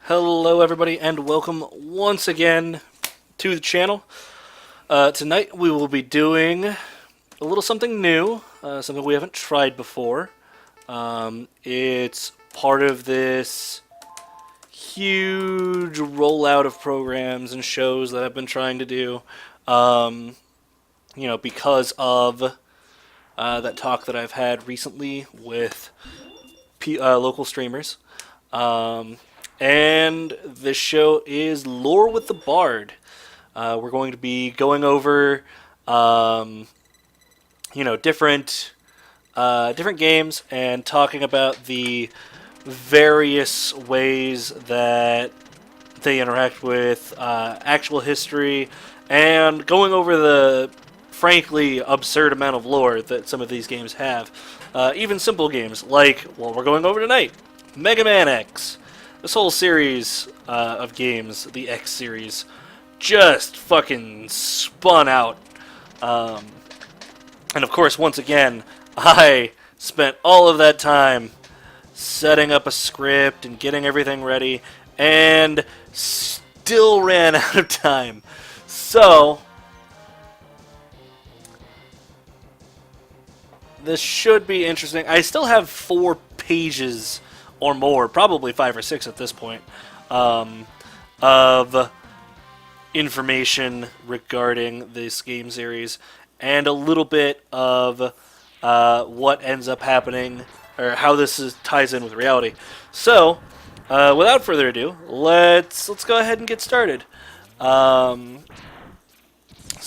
Hello everybody and welcome once again to the channel. Tonight we will be doing a little something new, something we haven't tried before. It's part of this huge rollout of programs and shows that I've been trying to do, because of that talk that I've had recently with local streamers. And this show is Lore with the Bard. We're going to be going over, different games and talking about the various ways that they interact with actual history, and going over the frankly absurd amount of lore that some of these games have. Even simple games like what we're going over tonight, Megaman X. This whole series of games, the X series, just fucking spun out. And of course, once again, I spent all of that time setting up a script and getting everything ready, and still ran out of time. So, this should be interesting. I still have 4 pages or more, probably 5 or 6 at this point, of information regarding this game series, and a little bit of what ends up happening, or how this ties in with reality. So, without further ado, let's go ahead and get started. So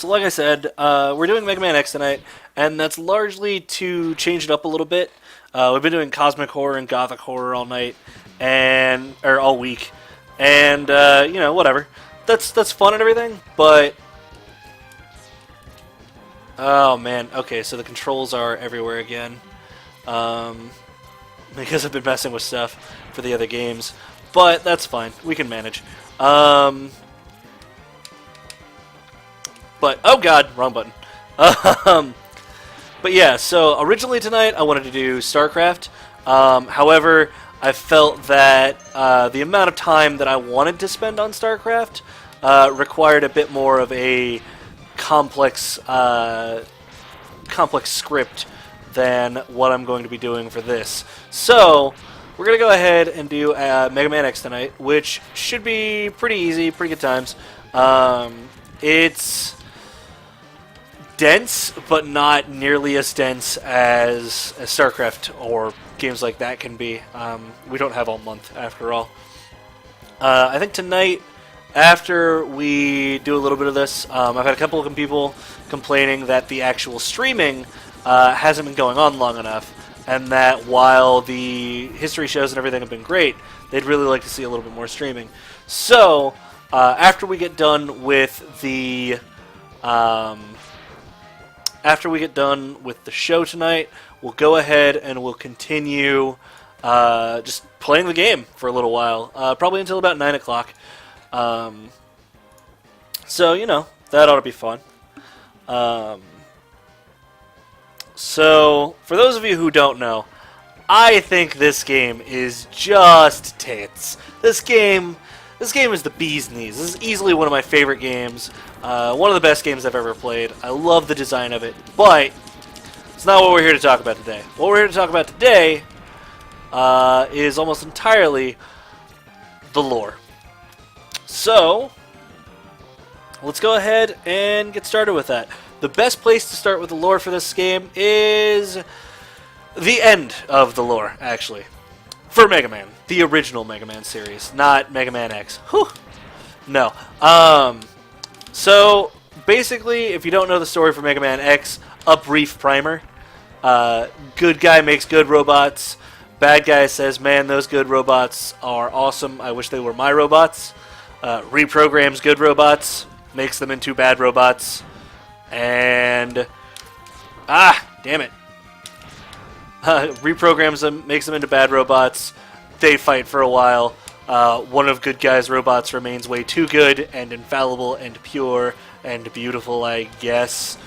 like I said, we're doing Megaman X tonight, and that's largely to change it up a little bit. We've been doing cosmic horror and gothic horror all night, or all week, and whatever. That's fun and everything, but oh man, okay, so the controls are everywhere again, because I've been messing with stuff for the other games, but that's fine. We can manage. But oh god, wrong button. But yeah, so originally tonight I wanted to do StarCraft. However, I felt that the amount of time that I wanted to spend on StarCraft required a bit more of a complex script than what I'm going to be doing for this. So, we're going to go ahead and do Mega Man X tonight, which should be pretty easy, pretty good times. It's dense, but not nearly as dense as StarCraft or games like that can be. We don't have all month, after all. I think tonight, after we do a little bit of this, I've had a couple of people complaining that the actual streaming hasn't been going on long enough, and that while the history shows and everything have been great, they'd really like to see a little bit more streaming. So, after we get done with the show tonight, we'll go ahead and we'll continue just playing the game for a little while, probably until about 9 o'clock. So, that ought to be fun. So, for those of you who don't know, I think this game is just tits. This game is the bee's knees. This is easily one of my favorite games. One of the best games I've ever played. I love the design of it, but it's not what we're here to talk about today. What we're here to talk about today is almost entirely the lore. So, let's go ahead and get started with that. The best place to start with the lore for this game is the end of the lore, actually. For Mega Man. The original Mega Man series, not Mega Man X. Whew. No. So, basically, if you don't know the story for Mega Man X, a brief primer. Good guy makes good robots. Bad guy says, man, those good robots are awesome. I wish they were my robots. Reprograms good robots. Makes them into bad robots. And... damn it. Reprograms them, makes them into bad robots. They fight for a while. One of good guy's robots remains way too good and infallible and pure and beautiful, I guess.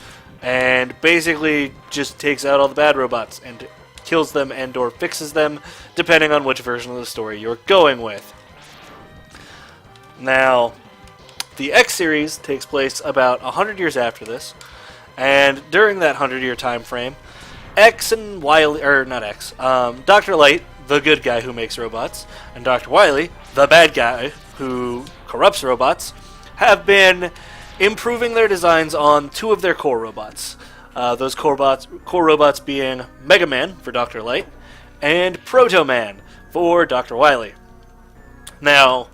And basically just takes out all the bad robots and kills them and or fixes them, depending on which version of the story you're going with. Now, the X series takes place about 100 years after this, and during that 100-year time frame, X and Wily, or not X, Dr. Light, the good guy who makes robots, and Dr. Wily, the bad guy who corrupts robots, have been improving their designs on two of their core robots. Those core robots being Megaman for Dr. Light and Proto-Man for Dr. Wily. Now,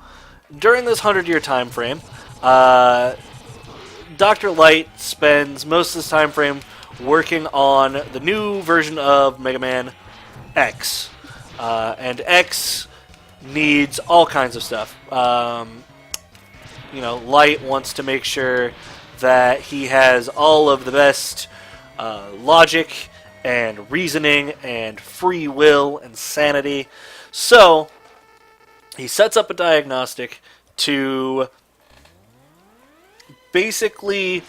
during this 100-year time frame, Dr. Light spends most of this time frame working on the new version of Megaman X. And X needs all kinds of stuff. Light wants to make sure that he has all of the best logic and reasoning and free will and sanity. So he sets up a diagnostic to basically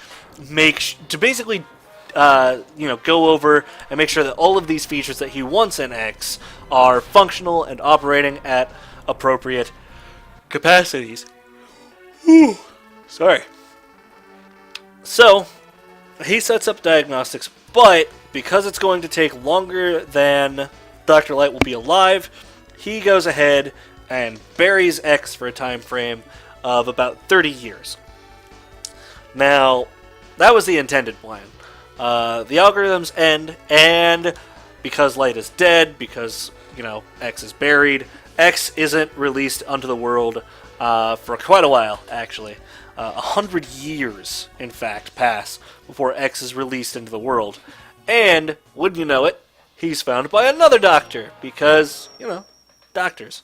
go over and make sure that all of these features that he wants in X are functional and operating at appropriate capacities. Ooh, sorry. So, he sets up diagnostics, but because it's going to take longer than Dr. Light will be alive, he goes ahead and buries X for a time frame of about 30 years. Now, that was the intended plan. The algorithms end, and because Light is dead, because, X is buried, X isn't released onto the world for quite a while, actually. 100 years, in fact, pass before X is released into the world. And, wouldn't you know it, he's found by another doctor, because, doctors.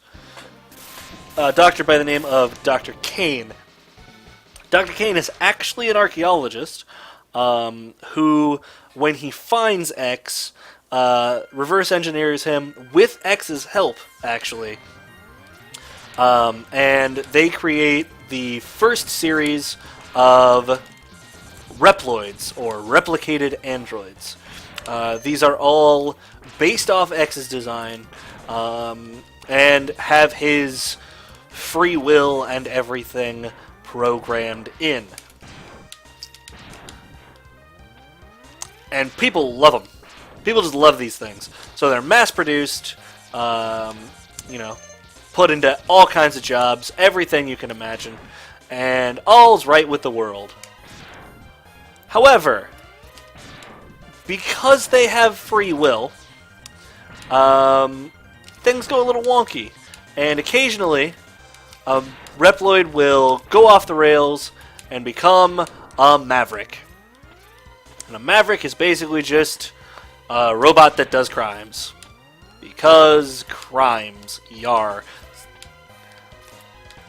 A doctor by the name of Dr. Kane. Dr. Kane is actually an archaeologist who, when he finds X, reverse engineers him with X's help, actually. And they create the first series of Reploids, or replicated androids. These are all based off X's design, and have his free will and everything programmed in. And people love them. People just love these things. So they're mass-produced, put into all kinds of jobs, everything you can imagine, and all's right with the world. However, because they have free will, things go a little wonky, and occasionally a Reploid will go off the rails and become a Maverick. And a Maverick is basically just a robot that does crimes. Because crimes, yar.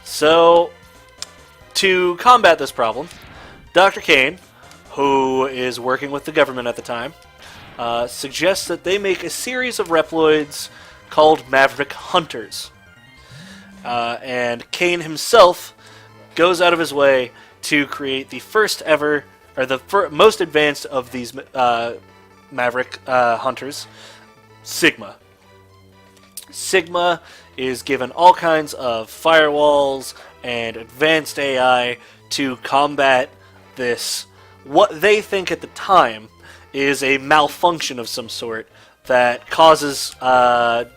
So, to combat this problem, Dr. Kane, who is working with the government at the time, suggests that they make a series of Reploids called Maverick Hunters. And Kane himself goes out of his way to create the first ever, or the most advanced of these Maverick Hunters, Sigma. Sigma is given all kinds of firewalls and advanced AI to combat this, what they think at the time is a malfunction of some sort that causes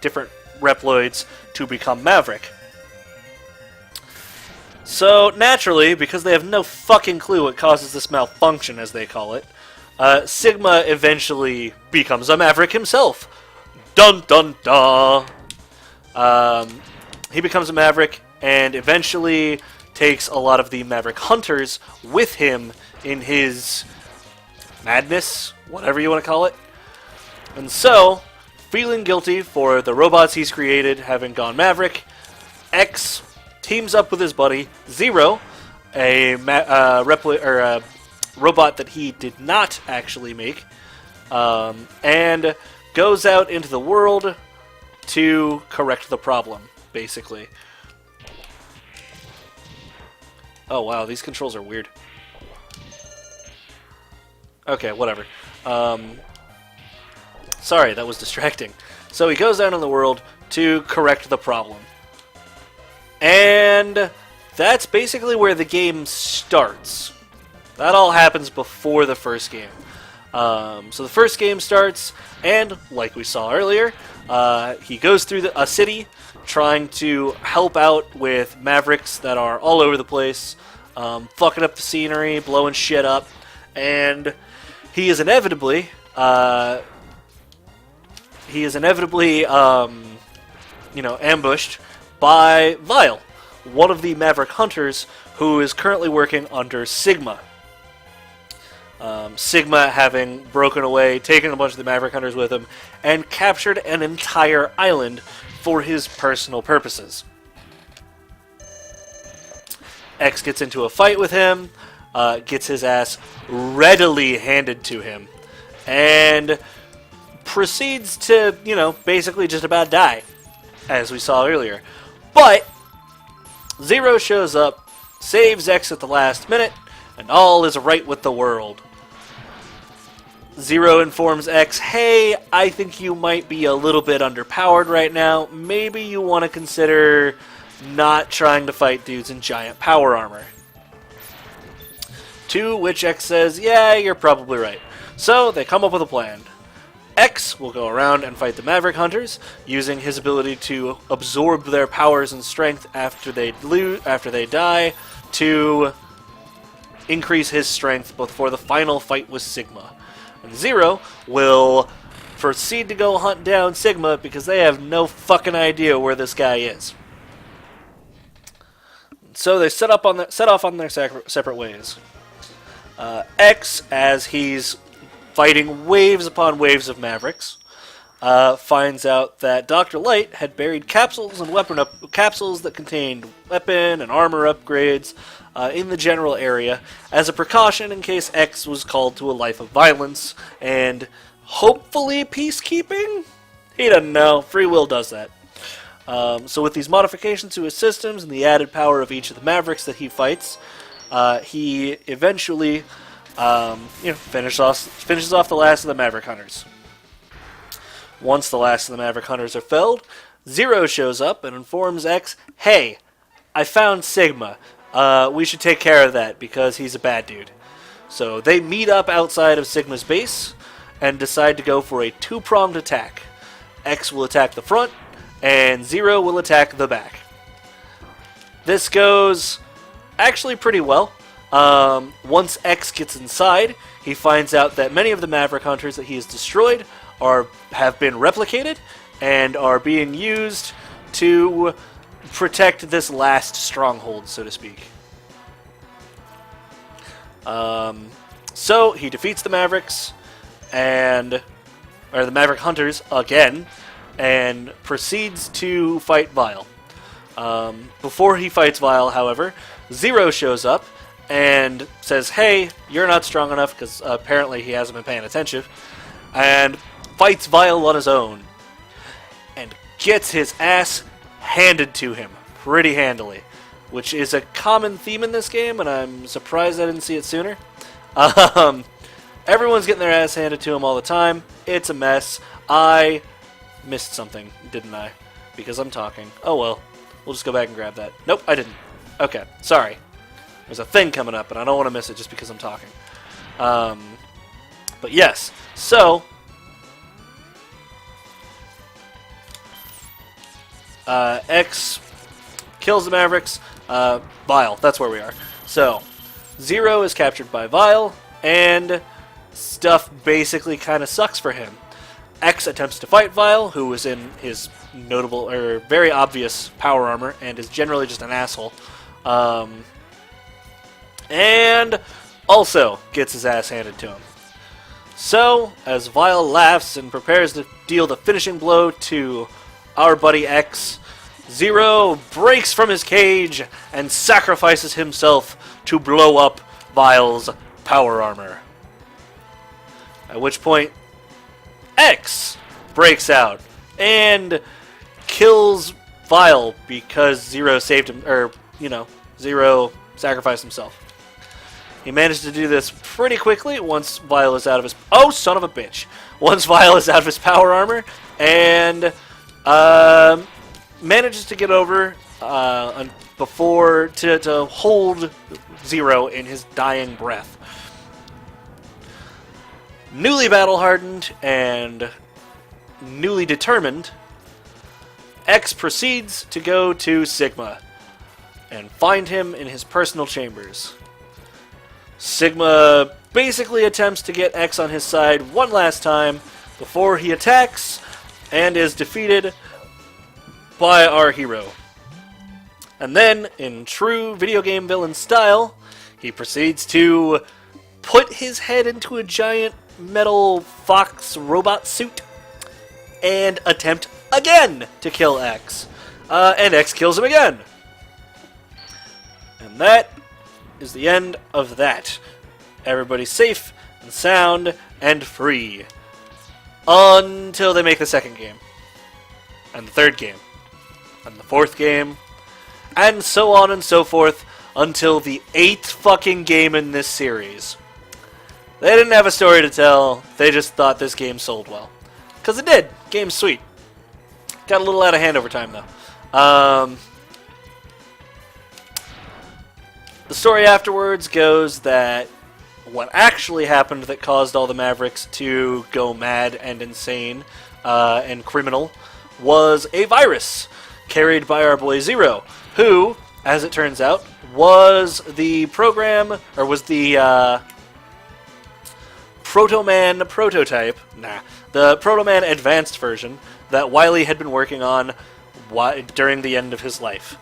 different Reploids to become Maverick. So, naturally, because they have no fucking clue what causes this malfunction, as they call it, Sigma eventually becomes a Maverick himself. Dun dun dun! He becomes a Maverick, and eventually takes a lot of the Maverick Hunters with him in his madness, whatever you want to call it. And so, feeling guilty for the robots he's created having gone Maverick, X teams up with his buddy Zero, a robot that he did not actually make, and goes out into the world to correct the problem, basically. Oh wow, these controls are weird. Okay, whatever. Sorry, that was distracting. So he goes out in the world to correct the problem. And that's basically where the game starts. That all happens before the first game. So the first game starts, and like we saw earlier, he goes through a city trying to help out with Mavericks that are all over the place, fucking up the scenery, blowing shit up, and he is inevitably, ambushed by Vile, one of the Maverick Hunters who is currently working under Sigma. Sigma having broken away, taken a bunch of the Maverick Hunters with him, and captured an entire island for his personal purposes. X gets into a fight with him, gets his ass readily handed to him, and proceeds to, basically just about die, as we saw earlier. But Zero shows up, saves X at the last minute, and all is right with the world. Zero informs X, hey, I think you might be a little bit underpowered right now. Maybe you want to consider not trying to fight dudes in giant power armor. To which X says, yeah, you're probably right. So they come up with a plan. X will go around and fight the Maverick Hunters, using his ability to absorb their powers and strength after they die, to increase his strength before the final fight with Sigma. And Zero will proceed to go hunt down Sigma because they have no fucking idea where this guy is. So they set off on their separate ways. X, as he's fighting waves upon waves of Mavericks, finds out that Dr. Light had buried capsules and capsules that contained weapon and armor upgrades in the general area as a precaution in case X was called to a life of violence and hopefully peacekeeping? He doesn't know. Free will does that. So with these modifications to his systems and the added power of each of the Mavericks that he fights, he eventually finishes off the last of the Maverick Hunters. Once the last of the Maverick Hunters are felled, Zero shows up and informs X, hey, I found Sigma. We should take care of that because he's a bad dude. So they meet up outside of Sigma's base and decide to go for a two-pronged attack. X will attack the front, and Zero will attack the back. This goes actually pretty well. Once X gets inside, he finds out that many of the Maverick Hunters that he has destroyed have been replicated and are being used to protect this last stronghold, so to speak. So he defeats the Mavericks the Maverick Hunters again, and proceeds to fight Vile. Before he fights Vile, however, Zero shows up and says, hey, you're not strong enough, because apparently he hasn't been paying attention, and fights Vile on his own, and gets his ass handed to him pretty handily, which is a common theme in this game, and I'm surprised I didn't see it sooner. Everyone's getting their ass handed to him all the time. It's a mess. I missed something, didn't I? Because I'm talking. Oh well. We'll just go back and grab that. Nope, I didn't. Okay, sorry. There's a thing coming up, and I don't want to miss it just because I'm talking. But yes, so X kills the Mavericks. Vile, that's where we are. So Zero is captured by Vile, and stuff basically kind of sucks for him. X attempts to fight Vile, who is in his notable or very obvious power armor and is generally just an asshole. And also gets his ass handed to him. So, as Vile laughs and prepares to deal the finishing blow to our buddy X, Zero breaks from his cage and sacrifices himself to blow up Vile's power armor. At which point, X breaks out and kills Vile because Zero saved him, Zero sacrificed himself. He managed to do this pretty quickly once Vile is out of his... Oh, son of a bitch! Once Vile is out of his power armor, and manages to get over before to hold Zero in his dying breath. Newly battle-hardened and newly determined, X proceeds to go to Sigma and find him in his personal chambers. Sigma basically attempts to get X on his side one last time before he attacks and is defeated by our hero. And then, in true video game villain style, he proceeds to put his head into a giant metal fox robot suit and attempt again to kill X. And X kills him again. And that is the end of that. Everybody's safe and sound and free. Until they make the second game. And the third game. And the fourth game. And so on and so forth until the 8th fucking game in this series. They didn't have a story to tell. They just thought this game sold well. Because it did. Game's sweet. Got a little out of hand over time, though. The story afterwards goes that what actually happened that caused all the Mavericks to go mad and insane and criminal was a virus carried by our boy Zero, who, as it turns out, was the program, or was the Proto-Man prototype, the Proto-Man advanced version that Wily had been working on during the end of his life.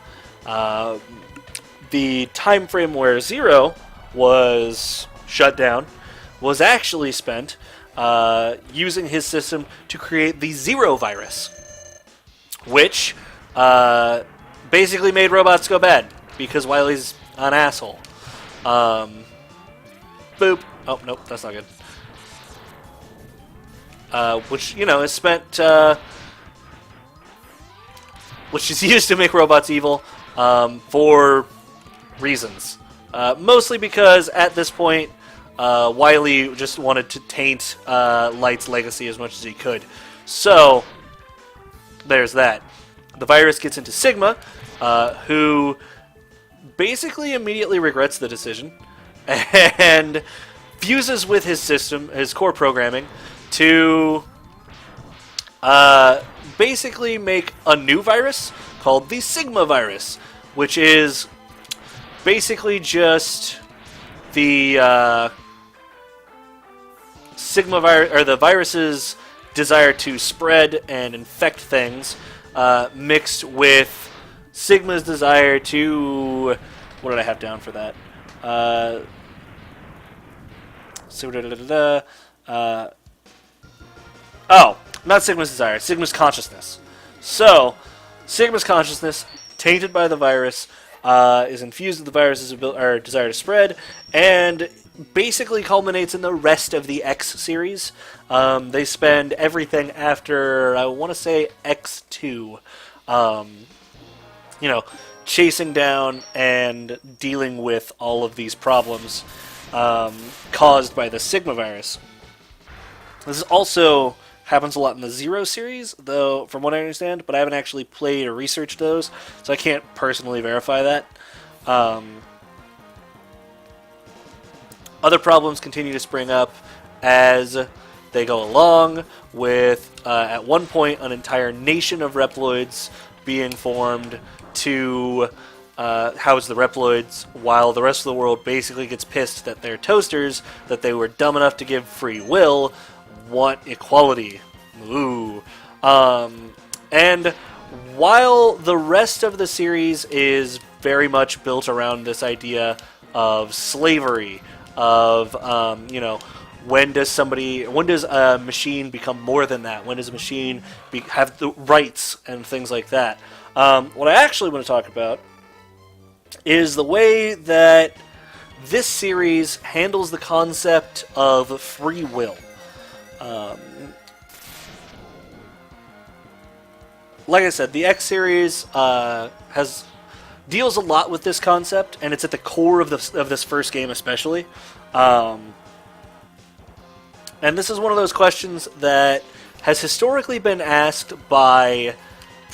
The time frame where Zero was shut down was actually spent using his system to create the Zero virus, which basically made robots go bad because Wily's an asshole. Boop. Oh, nope, that's not good. Which, you know, is spent... which is used to make robots evil for reasons. Mostly because, at this point, Wily just wanted to taint Light's legacy as much as he could. So, there's that. The virus gets into Sigma, who basically immediately regrets the decision, and fuses with his system, his core programming, to basically make a new virus called the Sigma virus, which is basically just the Sigma virus, or the virus's desire to spread and infect things, mixed with Sigma's desire to... What did I have down for that? Oh, not Sigma's desire, Sigma's consciousness. So, Sigma's consciousness, tainted by the virus, is infused with the virus's desire to spread, and basically culminates in the rest of the X series. They spend everything after, I want to say, X2, you know, chasing down and dealing with all of these problems caused by the Sigma virus. This also happens a lot in the Zero series, though, from what I understand, but I haven't actually played or researched those, so I can't personally verify that. Other problems continue to spring up as they go along, with, at one point, an entire nation of Reploids being formed to house the Reploids, while the rest of the world basically gets pissed that their toasters, that they were dumb enough to give free will, want equality. Ooh. And while the rest of the series is very much built around this idea of slavery, of, you know, when does a machine become more than that? When does a machine have the rights and things like that? What I actually want to talk about is the way that this series handles the concept of free will. Like I said, the X series deals a lot with this concept, and it's at the core of this first game especially. And this is one of those questions that has historically been asked by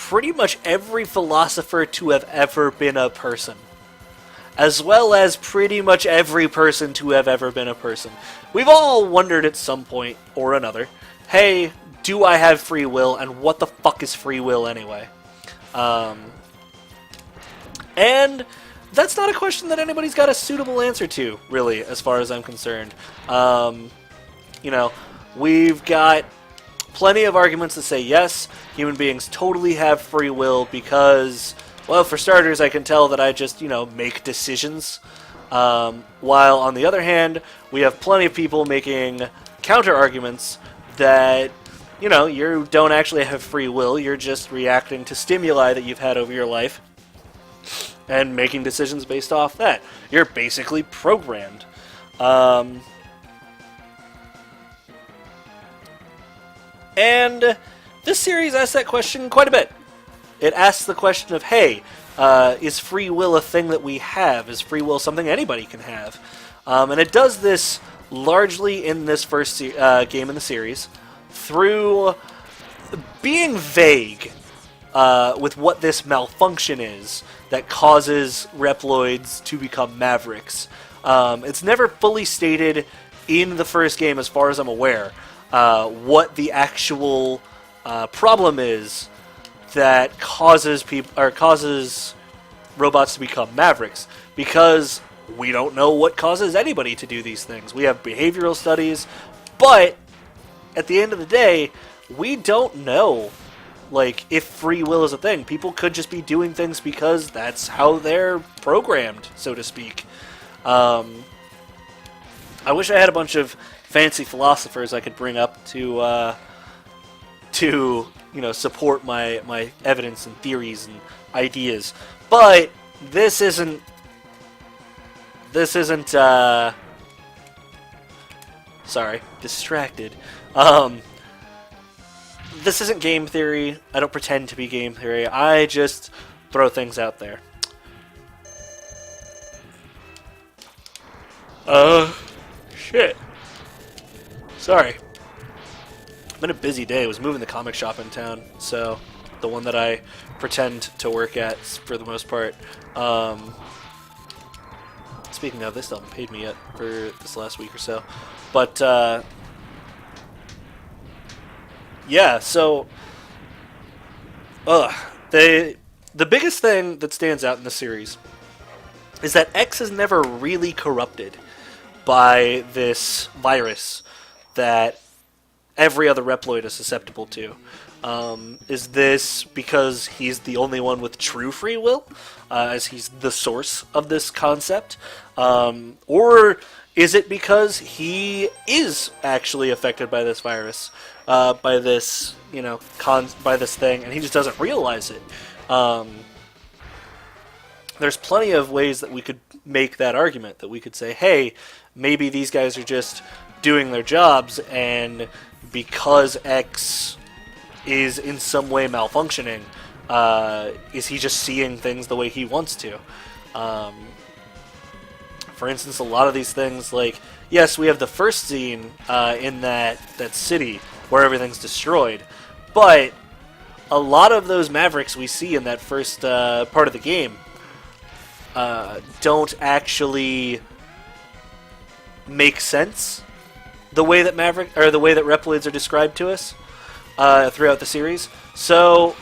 pretty much every philosopher to have ever been a person, as well as pretty much every person to have ever been a person. We've all wondered at some point or another, hey, do I have free will, and what the fuck is free will anyway? And that's not a question that anybody's got a suitable answer to, really, as far as I'm concerned. You know, we've got plenty of arguments that say, yes, human beings totally have free will because, well, for starters, I can tell that I just, make decisions. While, on the other hand, we have plenty of people making counter-arguments that, you don't actually have free will, you're just reacting to stimuli that you've had over your life and making decisions based off that. You're basically programmed. And this series asks that question quite a bit. It asks the question of, hey, is free will a thing that we have? Is free will something anybody can have? And it does this largely in this first game in the series through being vague with what this malfunction is that causes Reploids to become Mavericks. It's never fully stated in the first game, as far as I'm aware, what the actual problem is that causes robots to become Mavericks, because we don't know what causes anybody to do these things. We have behavioral studies, but at the end of the day, we don't know, if free will is a thing. People could just be doing things because that's how they're programmed, so to speak. I wish I had a bunch of fancy philosophers I could bring up to support my evidence and theories and ideas, but this isn't. Sorry, distracted. This isn't game theory. I don't pretend to be game theory. I just throw things out there. Shit. Sorry. It's been a busy day. I was moving the comic shop in town, so the one that I pretend to work at for the most part. Speaking of, they still haven't paid me yet for this last week or so. But, yeah, so, the biggest thing that stands out in the series is that X is never really corrupted by this virus that every other Reploid is susceptible to. Is this because he's the only one with true free will, as he's the source of this concept? Or is it because he is actually affected by this virus, by this, by this thing, and he just doesn't realize it? There's plenty of ways that we could make that argument, that we could say, hey, maybe these guys are just doing their jobs, and because X is in some way malfunctioning, is he just seeing things the way he wants to? For instance, a lot of these things, yes, we have the first scene in that city where everything's destroyed, but a lot of those Mavericks we see in that first part of the game don't actually make sense the way that Reploids are described to us throughout the series. So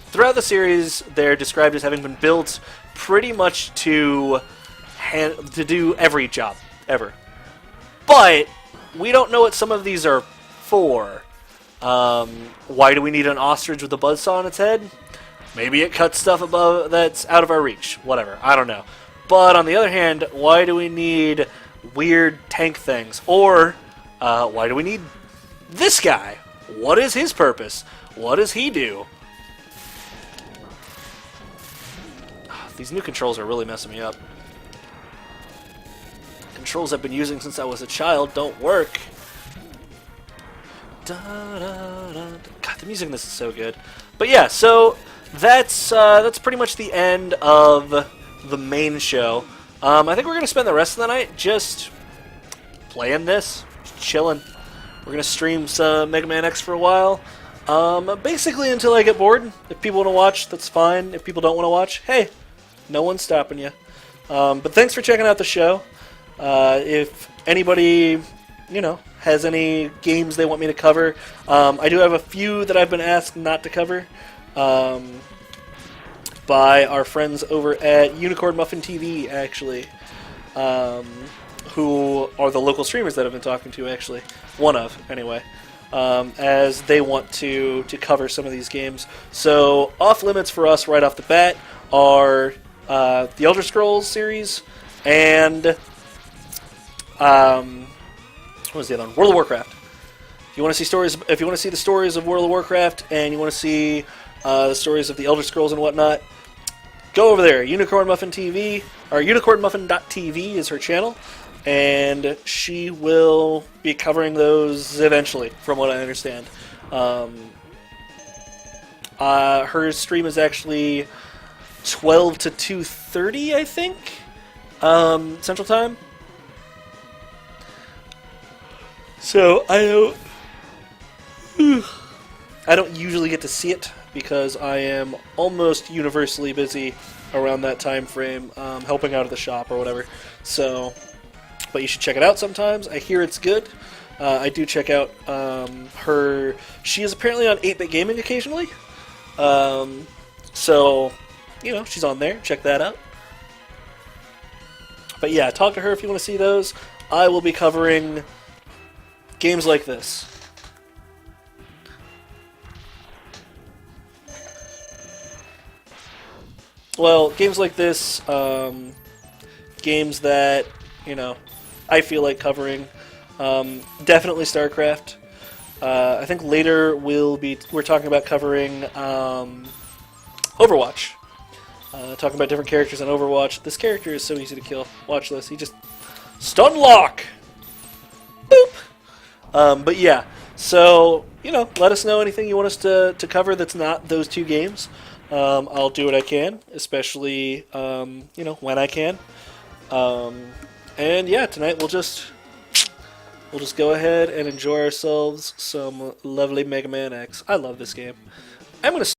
throughout the series, they're described as having been built pretty much to do every job ever. But we don't know what some of these are for. Why do we need an ostrich with a buzzsaw on its head? Maybe it cuts stuff above that's out of our reach. Whatever. I don't know. But on the other hand, why do we need weird tank things? Or why do we need this guy? What is his purpose? What does he do? These new controls are really messing me up. Controls I've been using since I was a child don't work. God, the music in this is so good. But yeah, so that's pretty much the end of the main show. I think we're going to spend the rest of the night just playing this, just chilling. We're going to stream some Megaman X for a while, Basically until I get bored. If people want to watch, that's fine. If people don't want to watch, hey, no one's stopping you. But thanks for checking out the show. If anybody, has any games they want me to cover, I do have a few that I've been asked not to cover by our friends over at Unicorn Muffin TV, actually, who are the local streamers that I've been talking to, actually. One of, anyway. As they want to cover some of these games. So off limits for us right off the bat are the Elder Scrolls series and what was the other one? World of Warcraft. If you want to see the stories of World of Warcraft and you want to see the stories of the Elder Scrolls and whatnot, go over there. Unicorn Muffin TV or unicornmuffin.tv is her channel. And she will be covering those eventually, from what I understand. Her stream is actually 12 to 2:30, I think, Central Time. So I don't usually get to see it because I am almost universally busy around that time frame, helping out at the shop or whatever. So. But you should check it out sometimes. I hear it's good. I do check out her. She is apparently on 8-Bit Gaming occasionally. So, she's on there. Check that out. But yeah, talk to her if you want to see those. I will be covering games like this. Well, games like this, games that, I feel like covering. Definitely StarCraft. I think later we're talking about covering Overwatch. Talking about different characters in Overwatch. This character is so easy to kill. Watch this. He just stun lock. Boop. But yeah. So let us know anything you want us to cover that's not those two games. I'll do what I can, especially when I can. And yeah, tonight we'll just go ahead and enjoy ourselves some lovely Megaman X. I love this game. I'm gonna